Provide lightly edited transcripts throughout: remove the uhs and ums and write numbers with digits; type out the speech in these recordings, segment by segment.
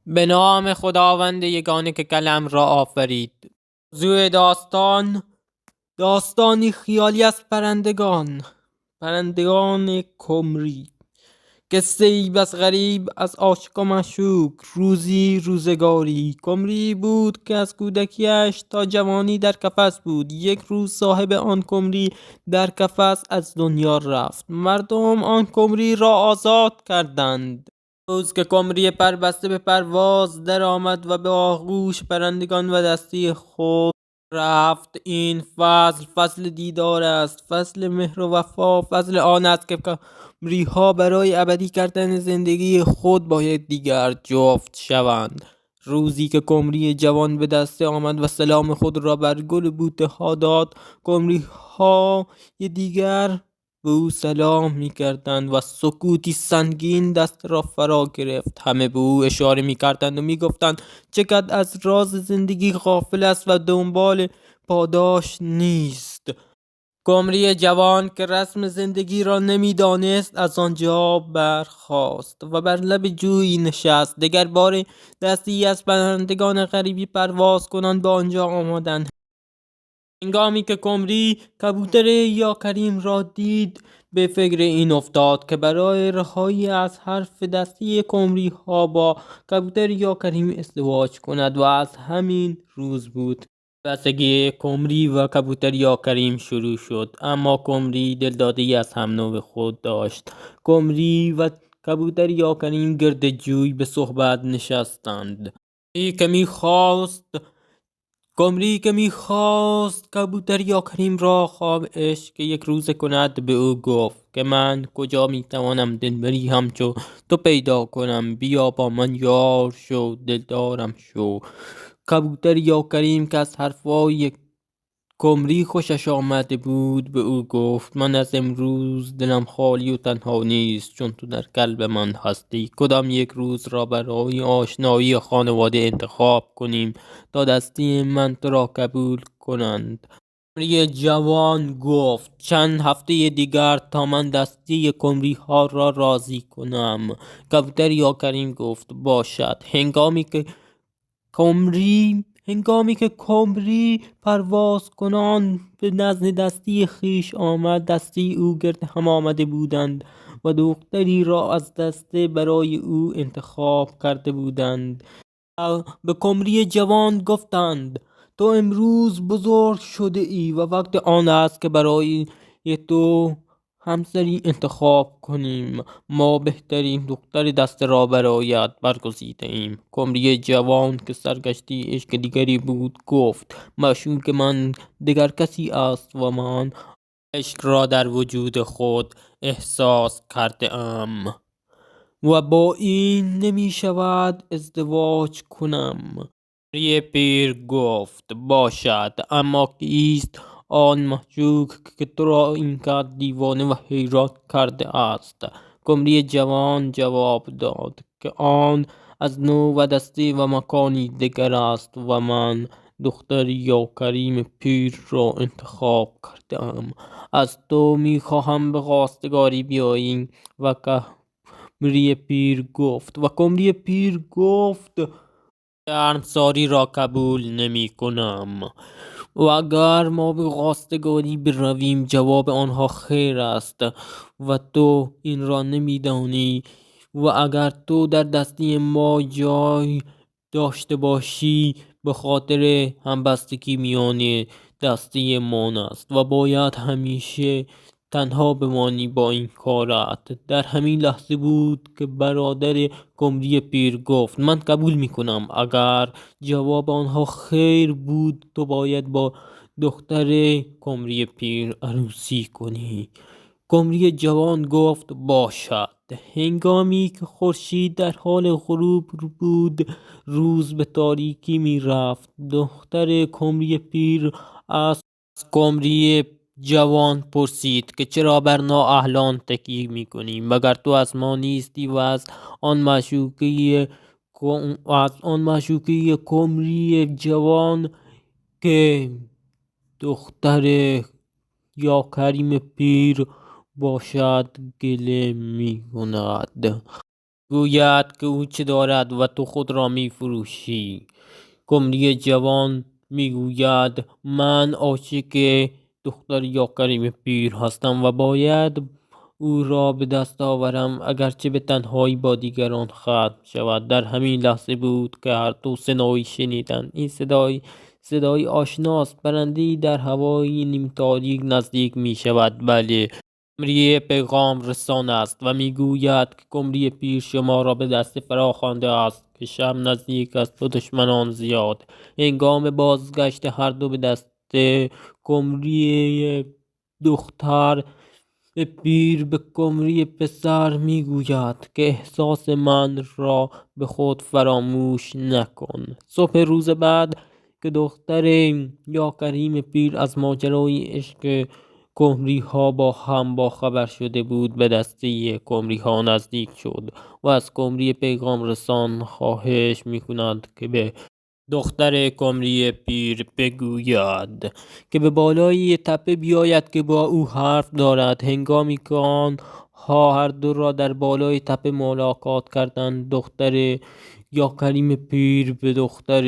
به نام خداوند یگانه که کلم را آفرید. موضوع داستانی خیالی از پرندگان کمری. قصه ای بس غریب از عاشق و معشوق. روزی روزگاری کمری بود که از کودکیش تا جوانی در قفس بود. یک روز صاحب آن کمری در قفس از دنیا رفت. مردم آن کمری را آزاد کردند. روز که کمری پربسته به پرواز در آمد و به آغوش پرندگان و دستی خود رفت. این فصل دیدار است، فصل مهر و وفا، فصل آن است که کمری ها برای ابدی کردن زندگی خود باید دیگر جفت شوند. روزی که کمری جوان به دسته آمد و سلام خود را بر گل بوته ها داد، کمری ها دیگر به او سلام می کردند و سکوتی سنگین دست را فرا گرفت. همه به او اشاره می کردند و می گفتند چقدر از راز زندگی غافل است و دنبال پاداش نیست. کمری جوان که رسم زندگی را نمی دانست از آنجا برخاست و بر لب جوی نشست. دگر بار دستی از پرندگان غریبی پرواز کنند به آنجا آمدند. هنگامی که کمری کبوتر یا کریم را دید، به فکر این افتاد که برای رهایی از حرف دستی کمری ها با کبوتر یا کریم ازدواج کند و از همین روز بود بستگی کمری و کبوتر یا کریم شروع شد. اما کمری دلداده‌ای از هم نوع خود داشت. کمری و کبوتر یا کریم گرد جوی به صحبت نشستند. کمری که میخواست کبوتر یا کریم را خواب عشق که یک روز کند، به او گفت که من کجا میتوانم دلبری همچو تو پیدا کنم. بیا با من یار شو، دلدارم شو. کبوتر یا کریم که از حرفای کمری خوشش آمده بود، به او گفت من از امروز دلم خالی و تنها نیست، چون تو در قلب من هستی. کدام یک روز را برای آشنایی خانواده انتخاب کنیم تا دستی من تو را قبول کنند؟ کمری جوان گفت چند هفته دیگر تا من دستی کمری ها را راضی کنم. کبوتر یا کریم گفت باشد. هنگامی که کمری پرواز کنان به نزد دستی خیش آمد، دستی او گرد هم آمده بودند و دختری را از دسته برای او انتخاب کرده بودند. به کمری جوان گفتند تو امروز بزرگ شده ای و وقت آن است که برای تو همسری انتخاب کنیم. ما بهترین دختر دسته را برایت برگزیده ایم. کمری جوان که سرگشته عشق دیگری بود گفت معشوق من دیگر کسی است و من عشق را در وجود خود احساس کرده ام و با این نمی شود ازدواج کنم. کمری پیر گفت باشد، اما کیست آن معشوق که تو را اینقدر دیوانه و حیران کرده است؟ کمری جوان جواب داد که آن از نوع و دسته و مکانی دیگر است و من دختر یا کریم پیر را انتخاب کرده ام. از تو می خواهم به خواستگاری بیایی. و کمری پیر گفت شرمساری را قبول نمی کنم و اگر ما به خواستگاری برویم جواب آنها خیر است و تو این را نمی دانی و اگر تو در دستی ما جای داشته باشی به خاطر همبستگی میان دستی من است و باید همیشه تنها بمانی با این کارت. در همین لحظه بود که برادر کمری پیر گفت من قبول میکنم. اگر جواب آنها خیر بود تو باید با دختر کمری پیر عروسی کنی. کمری جوان گفت باشد. هنگامی که خورشید در حال غروب بود، روز به تاریکی می رفت. دختر کمری پیر از کمری جوان پرسید که چرا بر نااهلان تکیه می کنی؟ مگر تو از ما نیستی و از آن معشوقه کمری جوان که دختر یا کریم پیر باشد گله می کند؟ گوید که او چه دارد و تو خود را می فروشی. قمری جوان میگوید من عاشق دختر یاکریم پیر هستم و باید او را به دست آورم، اگرچه به تنهایی با دیگران ختم شود. در همین لحظه بود که هر دو صدایی شنیدند. این صدای آشناست. پرنده‌ای در هوای نیمتاریک نزدیک می شود. بله، قمری پیغام رسان است و میگوید که قمری پیر شما را به دست فرا خوانده است که شب نزدیک است و دشمنان زیاد. هنگام بازگشت هر دو به دست قمری دختر پیر به قمری پسر میگوید که احساس من را به خود فراموش نکن. صبح روز بعد که دختر یاکریم پیر از ماجرای عشق قمری ها با خبر شده بود، به دسته قمری ها نزدیک شد و از قمری پیغام رسان خواهش میکند که به دختر قمری پیر بگوید که به بالای تپه بیاید که با او حرف دارد. هنگامی که آنها هر دو را در بالای تپه ملاقات کردند، دختر یاکریم پیر به دختر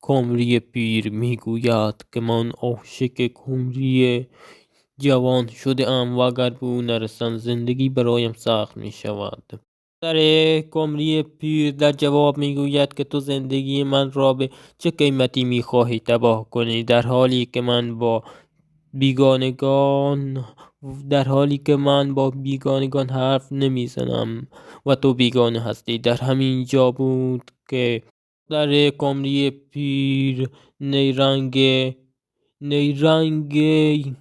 قمری پیر میگوید که من عاشق قمری جوان شده ام و اگر به او نرسم زندگی برایم سخت می شود. دختر قمری پیر در جواب میگوید که تو زندگی من را به چه قیمتی میخواهی تباه کنی، در حالی که من با بیگانگان حرف نمیزنم و تو بیگانه هستی. در همین جا بود که دختر قمری پیر نیرنگ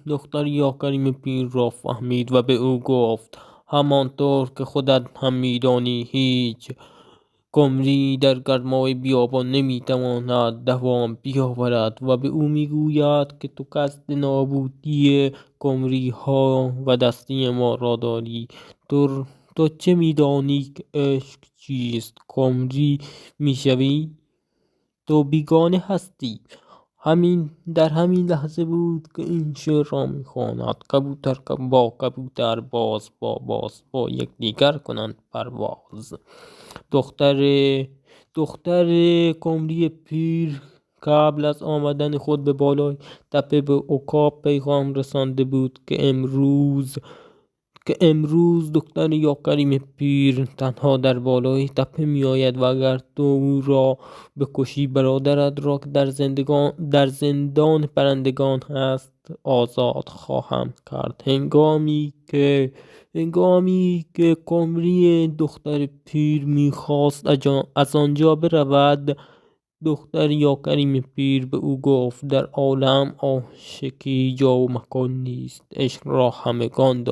دختر یاکریم پیر را فهمید و به او گفت همانطور که خودت هم میدانی هیچ قمری در گرمای بیابان نمیتواند دوام بیاورد و به او میگوید که تو قصد نابودی قمری ها و دستی ما را داری. تو چه میدانی که عشق چیست؟ قمری میشوی؟ تو بیگانه هستی. در همین لحظه بود که این شعر را میخواند: کبوتر با کبوتر، باز با یکدیگر کنند پرواز. دختر قمری پیر قبل از آمدن خود به بالای تپه به عقاب پیغام رسانده بود که امروز دختر یاکریم پیر تنها در بالای تپه می آید و اگر تو او را بکشی برادرت را که در زندان پرندگان هست آزاد خواهم کرد. هنگامی که قمری دختر پیر میخواست از آنجا برود، دختر یاکریم پیر به او گفت در عالم عاشقی جا و مکان نیست. عشق را همگان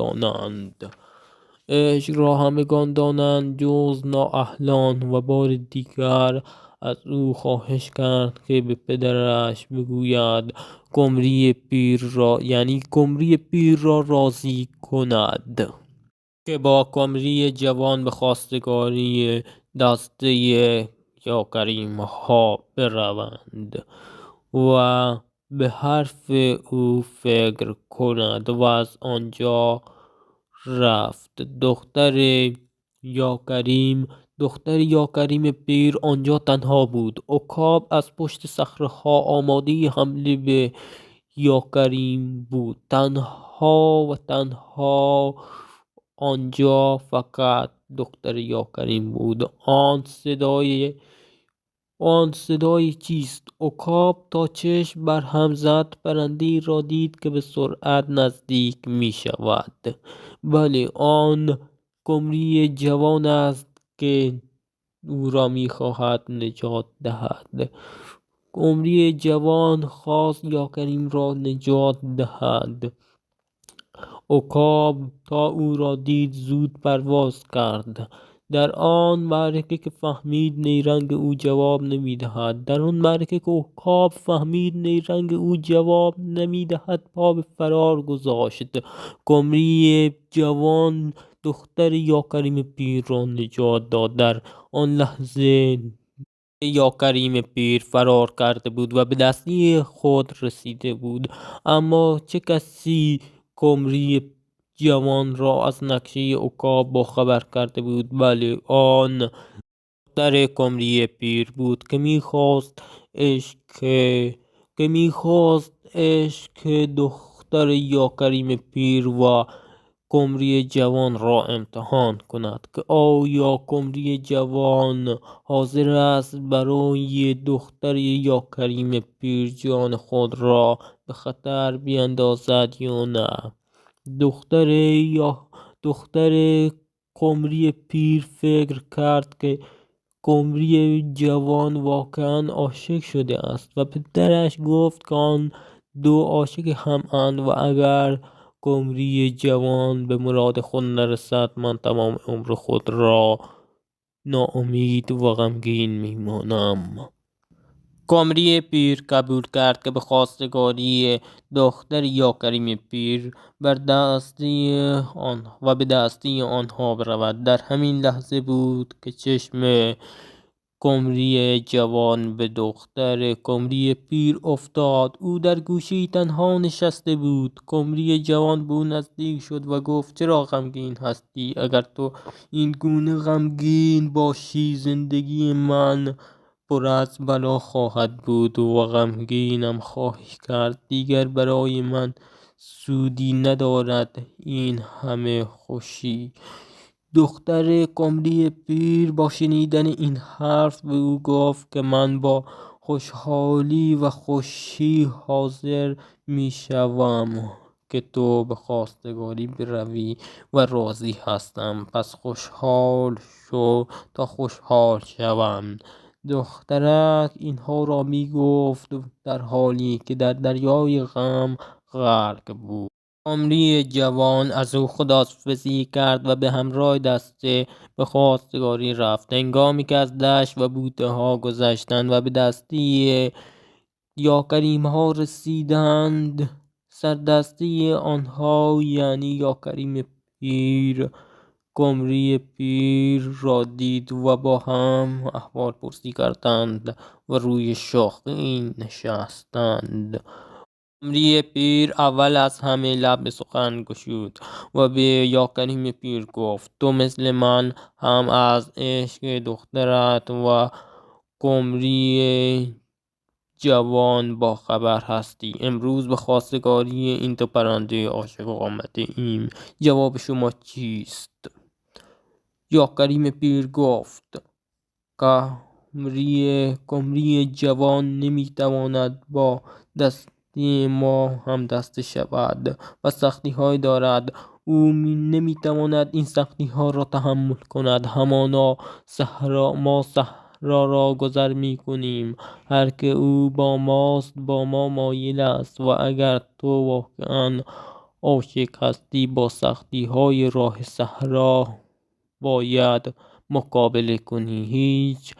دانند جز نااهلان. و بار دیگر از او خواهش کرد که به پدرش بگوید قمری پیر را راضی کند که با قمری جوان به خواستگاری دسته یاکریم ها بروند و به حرف او فکر کند و از آنجا رفت. دختر یاکریم پیر آنجا تنها بود. عقاب از پشت صخره‌ها آماده حمله به یاکریم بود. تنها آنجا فقط دختر یاکریم بود. آن صدای چیست؟ عقاب تا چشم بر هم زد پرنده‌ای را دید که به سرعت نزدیک می شود. بله، آن قمری جوان است که او را می خواهد نجات دهد. قمری جوان خواست یاکریم را نجات دهد. عقاب تا او را دید زود پرواز کرد. در آن معرکه که فهمید نیرنگ او جواب نمیدهد پا به فرار گذاشت. قمری جوان دختر یاکریم پیر را نجات داد. در آن لحظه یاکریم پیر فرار کرده بود و به دستی خود رسیده بود. اما چه کسی قمری جوان را از نقشه عکاب باخبر کرده بود. بله، آن دختر قمری پیر بود که میخواست عشق دختر یا کریم پیر و قمری جوان را امتحان کند که آیا قمری جوان حاضر است برای دختر یا کریم پیر جان خود را به خطر بیندازد یا نه. دختر قمری پیر فکر کرد که قمری جوان واقعا عاشق شده است و پدرش گفت که آن دو عاشق هم اند و اگر قمری جوان به مراد خود نرسد من تمام عمر خود را ناامید و غمگین میمانم. قمری پیر قبول کرد که به خواستگاری دختر یا کریم پیر به دستی آنها برود. در همین لحظه بود که چشم قمری جوان به دختر قمری پیر افتاد. او در گوشه تنها نشسته بود. قمری جوان به او نزدیک شد و گفت چرا غمگین هستی؟ اگر تو این گونه غمگین باشی زندگی من پر از بلا خواهد بود و غمگینم خواهی کرد. دیگر برای من سودی ندارد این همه خوشی. دختر قمری پیر با شنیدن این حرف به او گفت که من با خوشحالی و خوشی حاضر می شوم که تو به خواستگاری بروی و راضی هستم، پس خوشحال شو تا خوشحال شوم. دخترک اینها را می گفت در حالی که در دریای غم غرق بود. قمری جوان از او خداحافظی کرد و به همراه دسته به خواستگاری رفت. هنگامی که از دشت و بوته ها گذشتند و به دستی یا کریم ها رسیدند، سردستی آنها یعنی یا کریم پیر قمری پیر را دید و با هم احوال پرسی کردند و روی شاخه نشستند. قمری پیر اول از همه لب به سخن گشود و به یا کریم پیر گفت تو مثل من هم از عشق دخترت و قمری جوان با خبر هستی. امروز به خواستگاری این دو پرنده عاشق آمده ایم. جواب شما چیست؟ یا کریم پیر گفت قمری جوان نمیتواند با دستی ما هم دست شود و سختی های دارد. او نمیتواند این سختی ها را تحمل کند. همانا ما صحرا را گذر میکنیم. هر که او با ماست با ما مایل است و اگر تو واقعا عاشق هستی با سختی های راه صحرا باید مقابله کنی. هیچ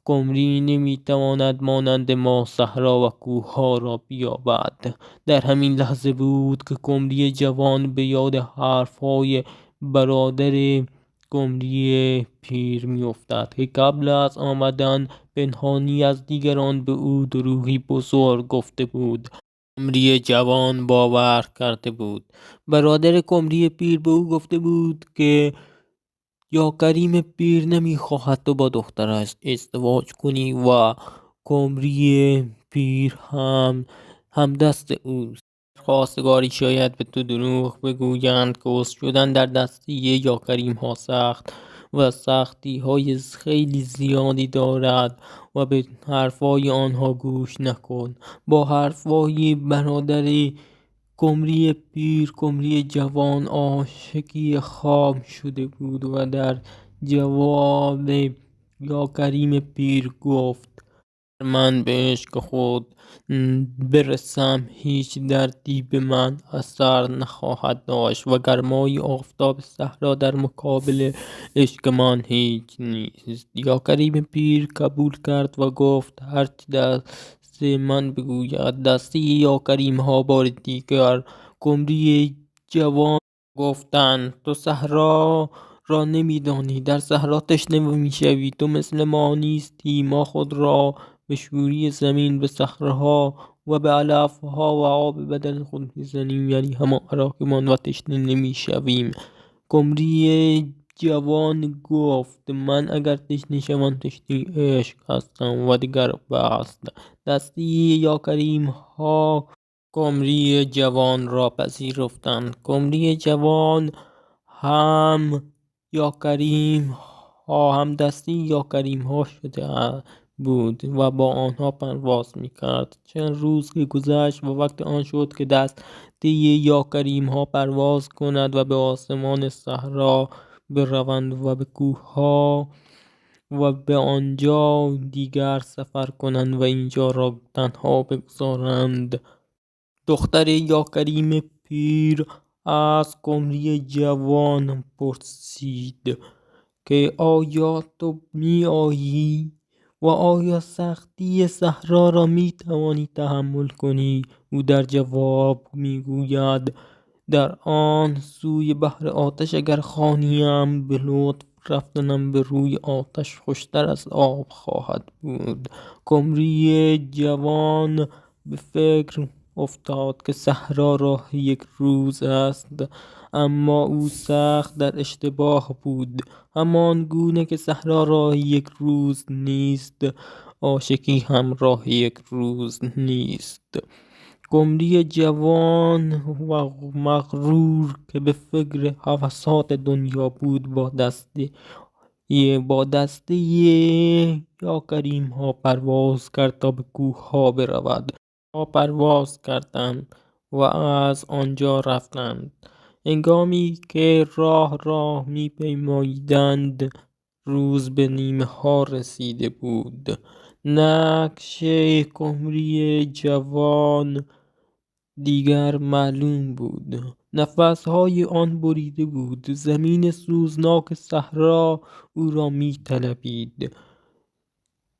قمری نمیتواند مانند ما صحرا و کوه ها را بیابد. در همین لحظه بود که قمری جوان به یاد حرف های برادر قمری پیر میافتاد که قبل از آمدن پنهانی از دیگران به او دروغی بزرگ گفته بود. قمری جوان باور کرده بود. برادر قمری پیر به او گفته بود که یا کریم پیر نمیخواهد تو با دخترش ازدواج کنی و قمری پیر هم دست اوست. خواستگاری شاید به تو دروغ بگویند که عضو شدن در دستی یا کریم ها سخت و سختی های خیلی زیادی دارد و به حرفای آنها گوش نکن. با حرفای برادر قمری پیر قمری جوان عاشقی خام شده بود و در جواب یا کریم پیر گفت من به عشق خود برسم هیچ دردی به من اثر نخواهد داشت و گرمای آفتاب صحرا در مقابل عشق من هیچ نیست. یا کریم پیر قبول کرد و گفت هرچی دست من بگوید. دستی یا کریم ها بار دیگر قمری جوان گفتند تو صحرا را نمیدانی، در صحرا تشنه میشوی، تو مثل ما نیستی، ما خود را به شوری زمین به صخره‌ها و به علفها و آب بدن خود میزنیم، یعنی همان عراقیمان و تشنه نمیشویم. قمری جوان گفت من اگر تشنه شوم تشنه عشق هستم. و دیگر بست دستی یا کریم ها قمری جوان را پذیرفتند. قمری جوان هم یا کریم ها هم دستی یا کریم ها شده بود و با آنها پرواز میکرد. چند روز که گذشت و وقت آن شد که دستی یا کریم ها پرواز کند و به آسمان صحرا بروند و به کوه ها و به آنجا دیگر سفر کنند و اینجا را تنها بگذارند. دختر یا کریم پیر از قمری جوان پرسید که آیا تو می آیی و آیا سختی صحرا را می توانی تحمل کنی؟ او در جواب می گوید در آن سوی بحر آتش اگر خوانیم به لطف رفتنم به روی آتش خوشتر از آب خواهد بود. قمری جوان به فکر افتاد که صحرا راه یک روز است، اما او سخت در اشتباه بود. همان گونه که صحرا راه یک روز نیست، عاشقی هم راه یک روز نیست. قمری جوان و مغرور که به فکر هوسات دنیا بود با دسته یا کریم ها پرواز کرد تا به کوه ها برود. پرواز کردند و از آنجا رفتند. هنگامی که راه را می پیماییدند روز به نیمه ها رسیده بود. نقش قمری جوان دیگر معلوم بود. نفسهای آن بریده بود. زمین سوزناک صحرا او را می طلبید.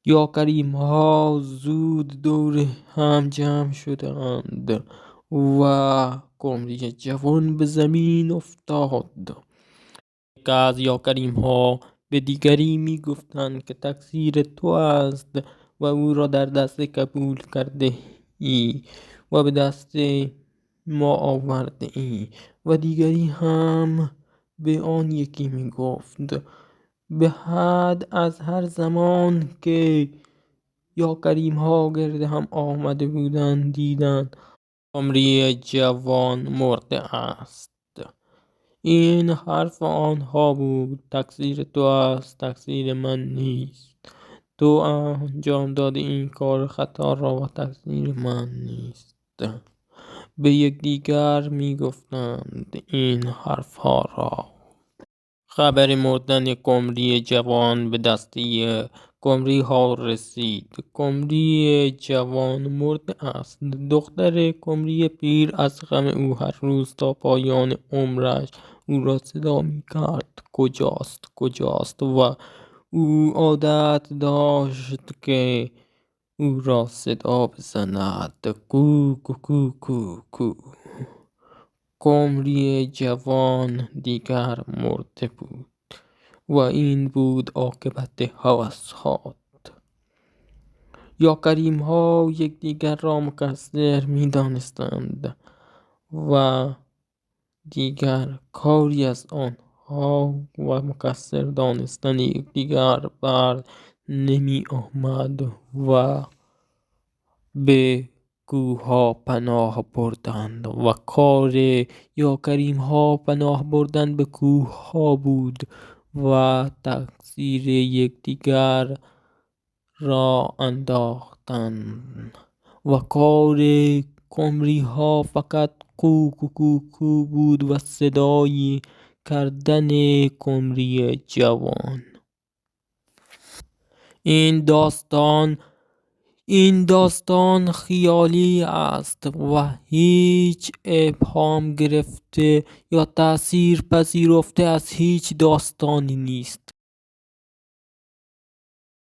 یا کریم ها زود دور هم جمع شدند و قمری جوان به زمین افتاد. که از یا کریم ها به دیگری می گفتند که تقصیر تو است و او را در دست قبول کرده ای و به دست ما آورده ای. و دیگری هم به آن یکی می گفت به حد از هر زمان که یا کریم ها گرد هم آمده بودند دیدند قمری جوان مرده است. این حرف آنها بود تقصیر تو است، تقصیر من نیست. تو انجام داده این کار خطا را و تقصیر من نیست. به یکدیگر می گفتند این حرف ها را. خبر مردن قمری جوان به دسته قمری ها رسید. قمری جوان مرده است. دختر قمری پیر از غم او هر روز تا پایان عمرش او را صدا می کرد کجاست کجاست و او عادت داشت که او را صدا بزند کو کو کو کو کو. قمری جوان دیگر مرده بود و این بود عاقبت هوس‌هات. یا کریم ها یکدیگر را مقصر می دانستند و دیگر کاری از آنها و مقصر دانستن یکدیگر بر نمی آمد و به کوه ها پناه بردند و کار یا کریم ها پناه بردن به کوه ها بود و تقصیر یکدیگر را انداختند و کار قمری ها فقط کو کو کو کو بود و صدای کردن قمری جوان. این داستان خیالی است و هیچ ابهام گرفته یا تأثیر پذیرفته از هیچ داستانی نیست.